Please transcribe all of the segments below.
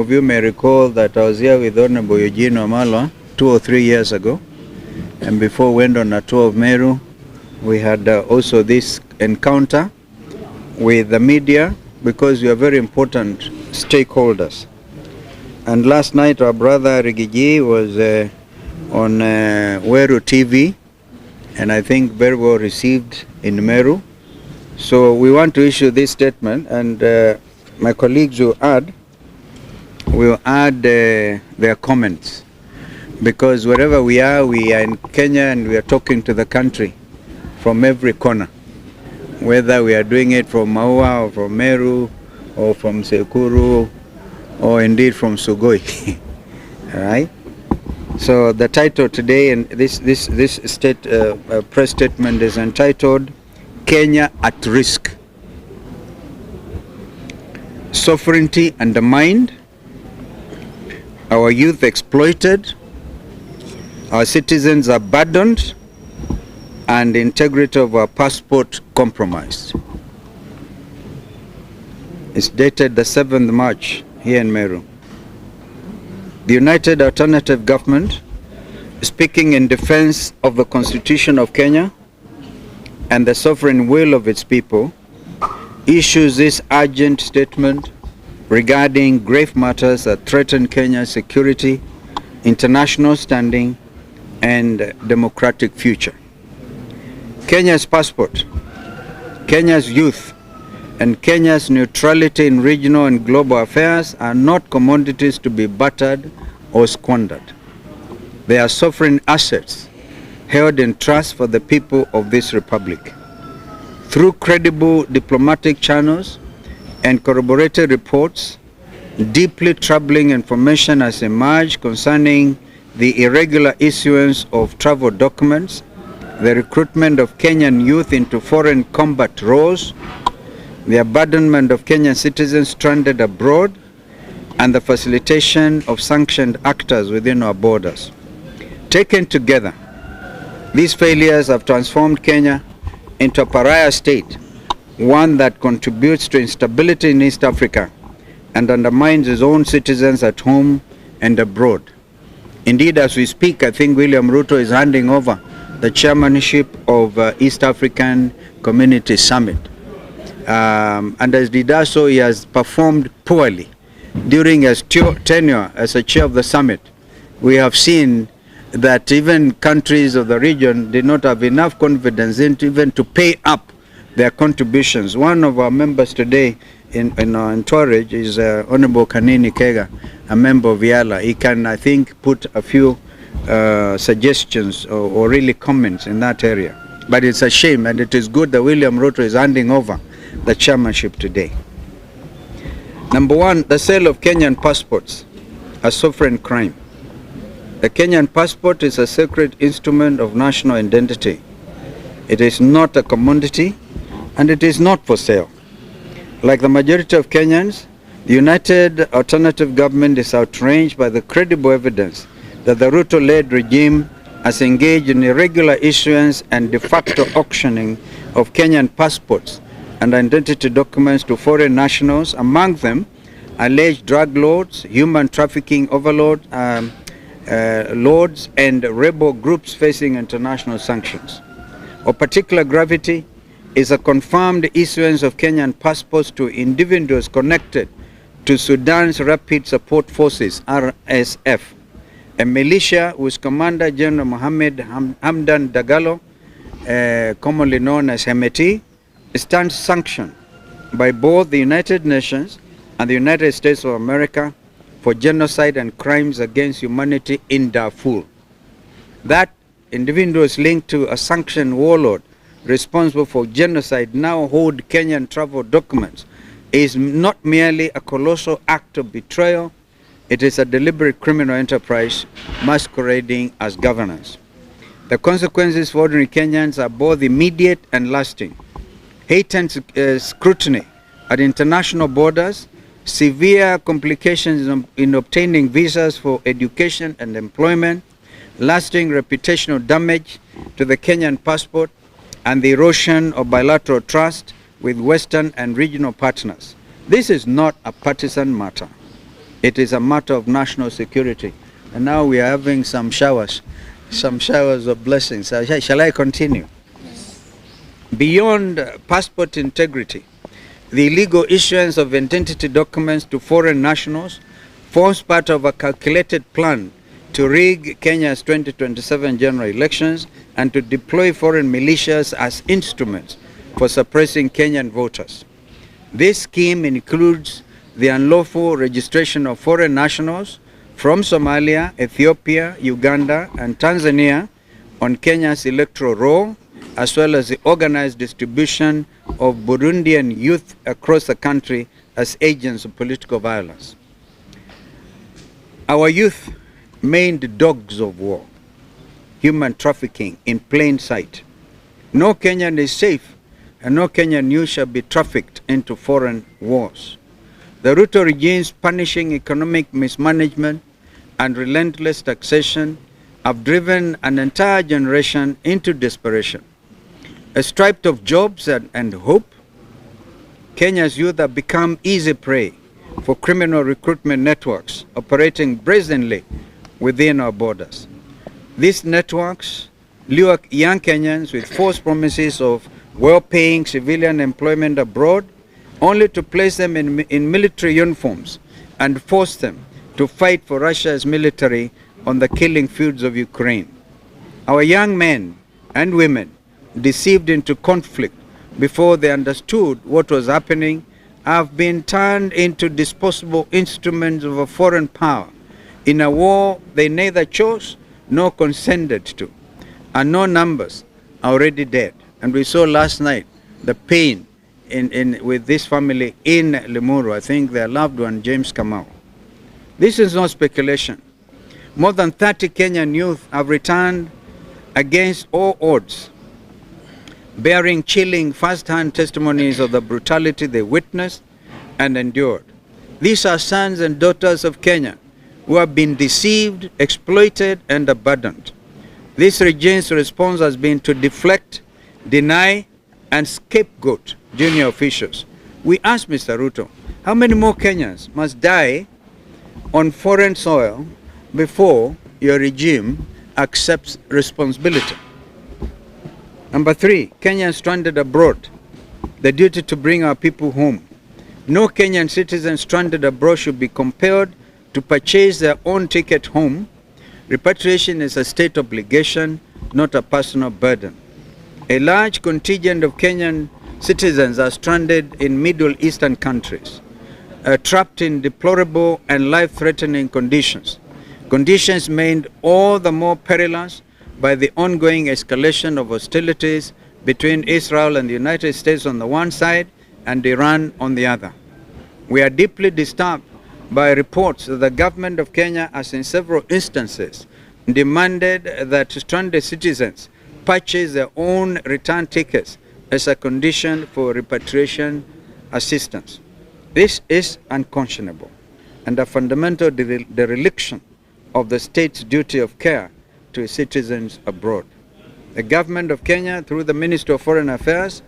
Of you may recall that I was here with Honorable Eugene Wamalwa 2 or 3 years ago, and before we went on a tour of Meru, we had also this encounter with the media because we are very important stakeholders. And last night our brother Rigiji was on Meru TV, and I think very well received in Meru. So we want to issue this statement, and my colleagues will add their comments, because wherever we are in Kenya and we are talking to the country from every corner, whether we are doing it from Maua or from Meru or from Sekuru or indeed from Sugoi. All right. So the title today, and this press statement is entitled "Kenya at Risk: Sovereignty Undermined, our youth exploited, our citizens abandoned, and the integrity of our passport compromised." It's dated the 7th March here in Meru. The United Alternative Government, speaking in defense of the Constitution of Kenya and the sovereign will of its people, issues this urgent statement regarding grave matters that threaten Kenya's security, international standing, and democratic future. Kenya's passport, Kenya's youth, and Kenya's neutrality in regional and global affairs are not commodities to be bartered or squandered. They are sovereign assets held in trust for the people of this republic. Through credible diplomatic channels and corroborated reports, deeply troubling information has emerged concerning the irregular issuance of travel documents, the recruitment of Kenyan youth into foreign combat roles, the abandonment of Kenyan citizens stranded abroad, and the facilitation of sanctioned actors within our borders. Taken together, these failures have transformed Kenya into a pariah state, one that contributes to instability in East Africa and undermines its own citizens at home and abroad. Indeed, as we speak, I think William Ruto is handing over the chairmanship of East African Community Summit. And as he does so, he has performed poorly. During his tenure as a chair of the summit, we have seen that even countries of the region did not have enough confidence even to pay up their contributions. One of our members today in our entourage is Honorable Kanini Kega, a member of Yala. He can, I think, put a few suggestions or really comments in that area. But it's a shame, and it is good that William Ruto is handing over the chairmanship today. Number one, the sale of Kenyan passports, a sovereign crime. The Kenyan passport is a sacred instrument of national identity. It is not a commodity, and it is not for sale. Like the majority of Kenyans, the United Alternative Government is outraged by the credible evidence that the Ruto-led regime has engaged in irregular issuance and de facto auctioning of Kenyan passports and identity documents to foreign nationals, among them alleged drug lords, human trafficking overlords, lords, and rebel groups facing international sanctions. Of particular gravity is a confirmed issuance of Kenyan passports to individuals connected to Sudan's Rapid Support Forces, RSF, a militia whose Commander General Mohammed Hamdan Dagalo, commonly known as Hemeti, stands sanctioned by both the United Nations and the United States of America for genocide and crimes against humanity in Darfur. That individuals linked to a sanctioned warlord responsible for genocide now hold Kenyan travel documents is not merely a colossal act of betrayal, it is a deliberate criminal enterprise masquerading as governance. The consequences for ordinary Kenyans are both immediate and lasting. Heightened scrutiny at international borders, severe complications in obtaining visas for education and employment, lasting reputational damage to the Kenyan passport, and the erosion of bilateral trust with Western and regional partners. This is not a partisan matter. It is a matter of national security. And now we are having some showers of blessings. Shall I continue? Beyond passport integrity, the illegal issuance of identity documents to foreign nationals forms part of a calculated plan to rig Kenya's 2027 general elections and to deploy foreign militias as instruments for suppressing Kenyan voters. This scheme includes the unlawful registration of foreign nationals from Somalia, Ethiopia, Uganda, and Tanzania on Kenya's electoral roll, as well as the organized distribution of Burundian youth across the country as agents of political violence. Our youth made dogs of war, human trafficking in plain sight. No Kenyan is safe, and no Kenyan youth shall be trafficked into foreign wars. The Ruto regime's punishing economic mismanagement and relentless taxation have driven an entire generation into desperation. Stripped of jobs and hope, Kenya's youth have become easy prey for criminal recruitment networks operating brazenly within our borders. These networks lure young Kenyans with false promises of well-paying civilian employment abroad, only to place them in military uniforms and force them to fight for Russia's military on the killing fields of Ukraine. Our young men and women, deceived into conflict before they understood what was happening, have been turned into disposable instruments of a foreign power in a war they neither chose nor consented to. And no numbers are already dead. And we saw last night the pain with this family in Meru. I think their loved one, James Kamau. This is not speculation. More than 30 Kenyan youth have returned against all odds, bearing chilling first-hand testimonies of the brutality they witnessed and endured. These are sons and daughters of Kenya who have been deceived, exploited, and abandoned. This regime's response has been to deflect, deny, and scapegoat junior officials. We ask Mr. Ruto, how many more Kenyans must die on foreign soil before your regime accepts responsibility? Number 3, Kenyans stranded abroad, the duty to bring our people home. No Kenyan citizen stranded abroad should be compelled to purchase their own ticket home. Repatriation is a state obligation, not a personal burden. A large contingent of Kenyan citizens are stranded in Middle Eastern countries, trapped in deplorable and life-threatening conditions. Conditions made all the more perilous by the ongoing escalation of hostilities between Israel and the United States on the one side and Iran on the other. We are deeply disturbed by reports that the government of Kenya has in several instances demanded that stranded citizens purchase their own return tickets as a condition for repatriation assistance. This is unconscionable and a fundamental dereliction of the state's duty of care to its citizens abroad. The government of Kenya, through the Ministry of Foreign Affairs,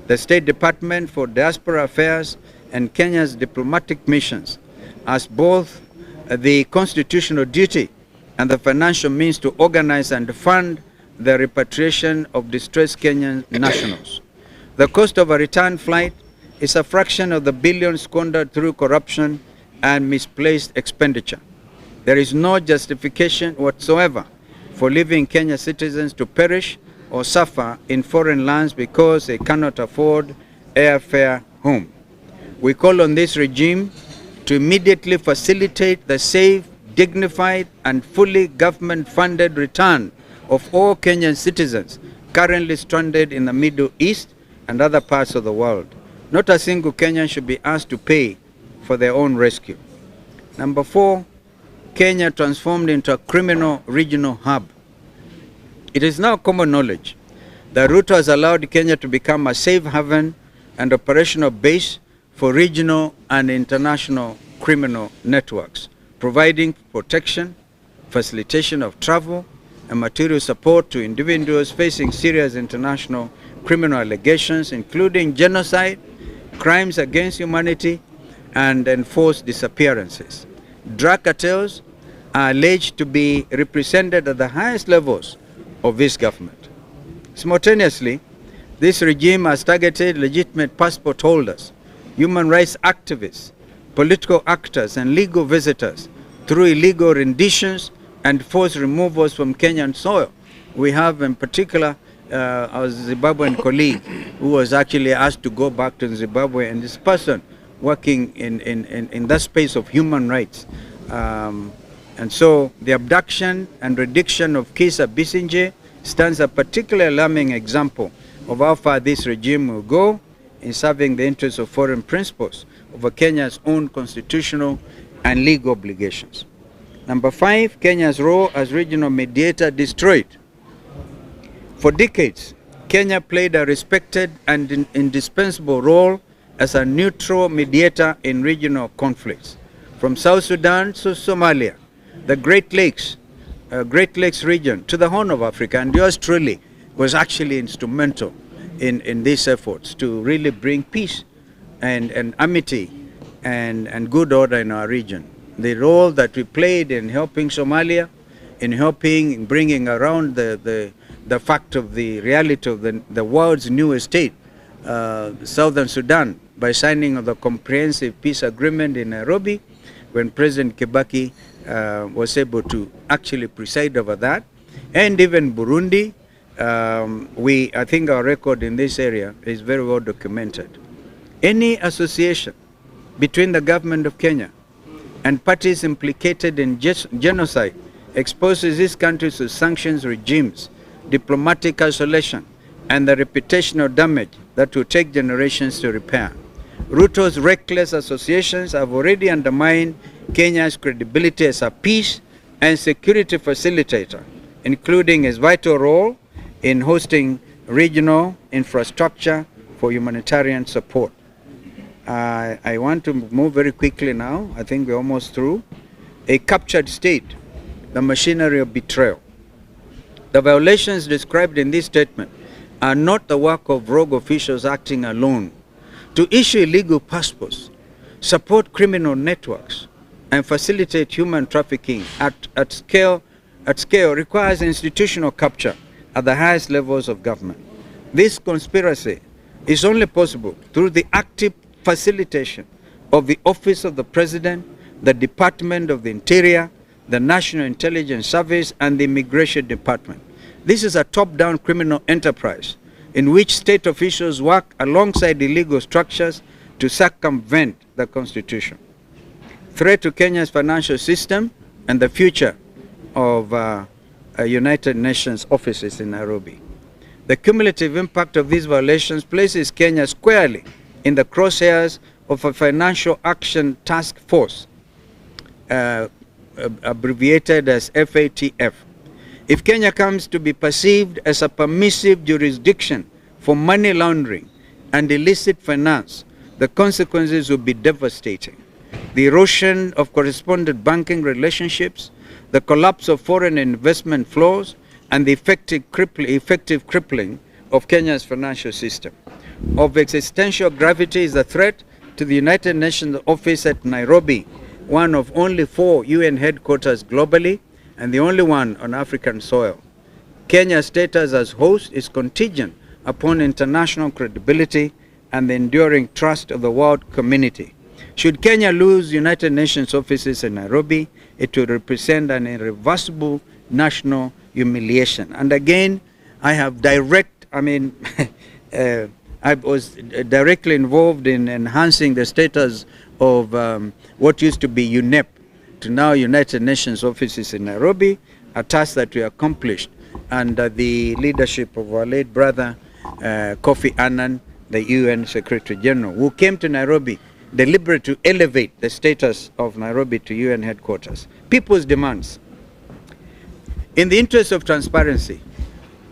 the State Department for Diaspora Affairs, and Kenya's diplomatic missions, has both the constitutional duty and the financial means to organize and fund the repatriation of distressed Kenyan nationals. The cost of a return flight is a fraction of the billions squandered through corruption and misplaced expenditure. There is no justification whatsoever for leaving Kenyan citizens to perish or suffer in foreign lands because they cannot afford airfare home. We call on this regime to immediately facilitate the safe, dignified, and fully government-funded return of all Kenyan citizens currently stranded in the Middle East and other parts of the world. Not a single Kenyan should be asked to pay for their own rescue. Number 4, Kenya transformed into a criminal regional hub. It is now common knowledge that Ruto has allowed Kenya to become a safe haven and operational base for regional and international criminal networks, providing protection, facilitation of travel, and material support to individuals facing serious international criminal allegations, including genocide, crimes against humanity, and enforced disappearances. drug cartels are alleged to be represented at the highest levels of this government. Simultaneously, this regime has targeted legitimate passport holders, human rights activists, political actors, and legal visitors through illegal renditions and forced removals from Kenyan soil. We have in particular our Zimbabwean colleague who was actually asked to go back to Zimbabwe, and this person working in that space of human rights. And so the abduction and reduction of Kisa Bisinje stands a particularly alarming example of how far this regime will go in serving the interests of foreign principles over Kenya's own constitutional and legal obligations. Number 5, Kenya's role as regional mediator destroyed. For decades, Kenya played a respected and indispensable role as a neutral mediator in regional conflicts. From South Sudan to Somalia, the Great Lakes region to the Horn of Africa, and yours truly was actually instrumental in these efforts to really bring peace and amity and good order in our region. The role that we played in helping Somalia, in bringing around the fact of the reality of the world's newest state, Southern Sudan, by signing of the comprehensive peace agreement in Nairobi, when President Kibaki was able to actually preside over that, and even Burundi. I think our record in this area is very well documented. Any association between the government of Kenya and parties implicated in genocide exposes these countries to sanctions regimes, diplomatic isolation, and the reputational damage that will take generations to repair. Ruto's reckless associations have already undermined Kenya's credibility as a peace and security facilitator, including his vital role in hosting regional infrastructure for humanitarian support. I want to move very quickly now. I think we're almost through. A captured state, the machinery of betrayal. The violations described in this statement are not the work of rogue officials acting alone. To issue illegal passports, support criminal networks, and facilitate human trafficking at scale requires institutional capture at the highest levels of government. This conspiracy is only possible through the active facilitation of the Office of the President, the Department of the Interior, the National Intelligence Service, and the Immigration Department. This is a top-down criminal enterprise in which state officials work alongside illegal structures to circumvent the Constitution. Threat to Kenya's financial system and the future of United Nations offices in Nairobi. The cumulative impact of these violations places Kenya squarely in the crosshairs of a Financial Action Task Force, abbreviated as FATF. If Kenya comes to be perceived as a permissive jurisdiction for money laundering and illicit finance, the consequences will be devastating. The erosion of correspondent banking relationships, the collapse of foreign investment flows, and the effective crippling of Kenya's financial system. Of existential gravity is the threat to the United Nations office at Nairobi, one of only 4 UN headquarters globally and the only one on African soil. Kenya's status as host is contingent upon international credibility and the enduring trust of the world community. Should Kenya lose United Nations offices in Nairobi, it would represent an irreversible national humiliation. And again, I was directly involved in enhancing the status of what used to be UNEP to now United Nations offices in Nairobi, a task that we accomplished under the leadership of our late brother Kofi Annan, the UN Secretary General, who came to Nairobi deliberately to elevate the status of Nairobi to UN headquarters. People's demands. In the interest of transparency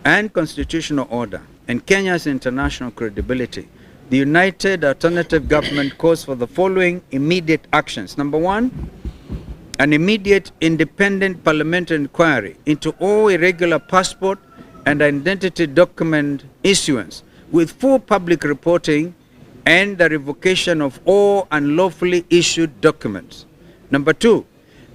and constitutional order and Kenya's international credibility, the United Alternative Government calls for the following immediate actions. Number 1, an immediate independent parliamentary inquiry into all irregular passport and identity document issuance with full public reporting and the revocation of all unlawfully issued documents. Number 2,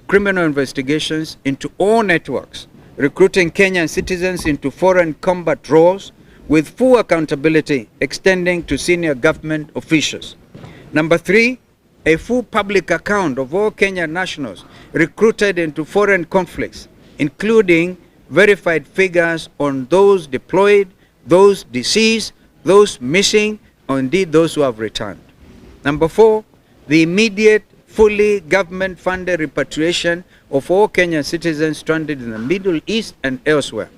criminal investigations into all networks, recruiting Kenyan citizens into foreign combat roles with full accountability extending to senior government officials. Number 3, a full public account of all Kenyan nationals recruited into foreign conflicts, including verified figures on those deployed, those deceased, those missing, or indeed those who have returned. Number 4, the immediate, fully government-funded repatriation of all Kenyan citizens stranded in the Middle East and elsewhere.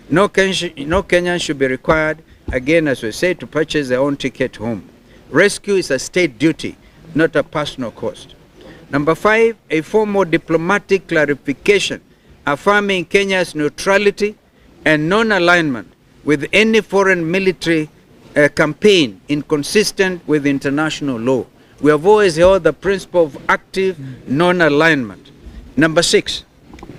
No Kenyan should be required, again as we say, to purchase their own ticket home. Rescue is a state duty, not a personal cost. Number 5, a formal diplomatic clarification affirming Kenya's neutrality and non-alignment with any foreign military campaign inconsistent with international law. We have always held the principle of active non-alignment. Number 6,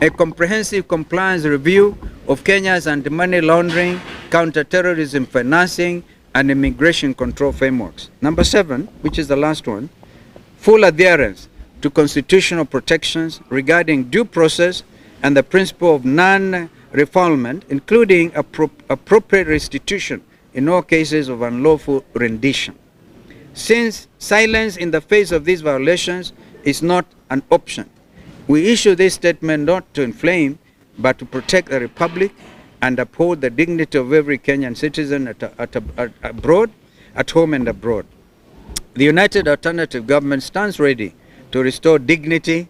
a comprehensive compliance review of Kenya's anti-money laundering, counter-terrorism financing, and immigration control frameworks. Number 7, which is the last one, full adherence to constitutional protections regarding due process and the principle of non-refoulement, including appropriate restitution in all cases of unlawful rendition. Since silence in the face of these violations is not an option, we issue this statement not to inflame, but to protect the Republic and uphold the dignity of every Kenyan citizen abroad, at home and abroad. The United Alternative Government stands ready to restore dignity,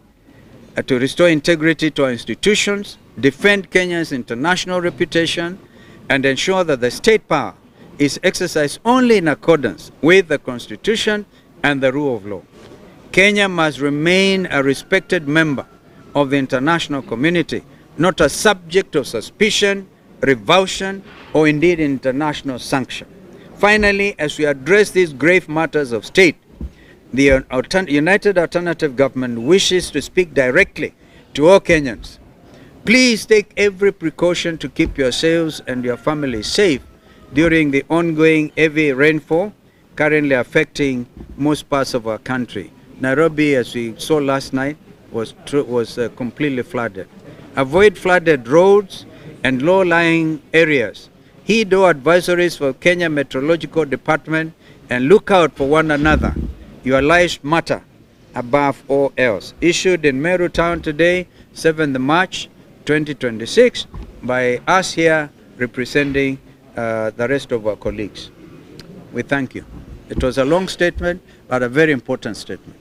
to restore integrity to our institutions, defend Kenya's international reputation, and ensure that the state power is exercised only in accordance with the Constitution and the rule of law. Kenya must remain a respected member of the international community, not a subject of suspicion, revulsion, or indeed international sanction. Finally, as we address these grave matters of state, the United Alternative Government wishes to speak directly to all Kenyans. Please take every precaution to keep yourselves and your families safe during the ongoing heavy rainfall currently affecting most parts of our country. Nairobi, as we saw last night, was completely flooded. Avoid flooded roads and low-lying areas. Heed all advisories for Kenya Meteorological Department and look out for one another. Your lives matter above all else. Issued in Meru town today, 7th March 2026, by us here representing the rest of our colleagues. We thank you. It was a long statement, but a very important statement.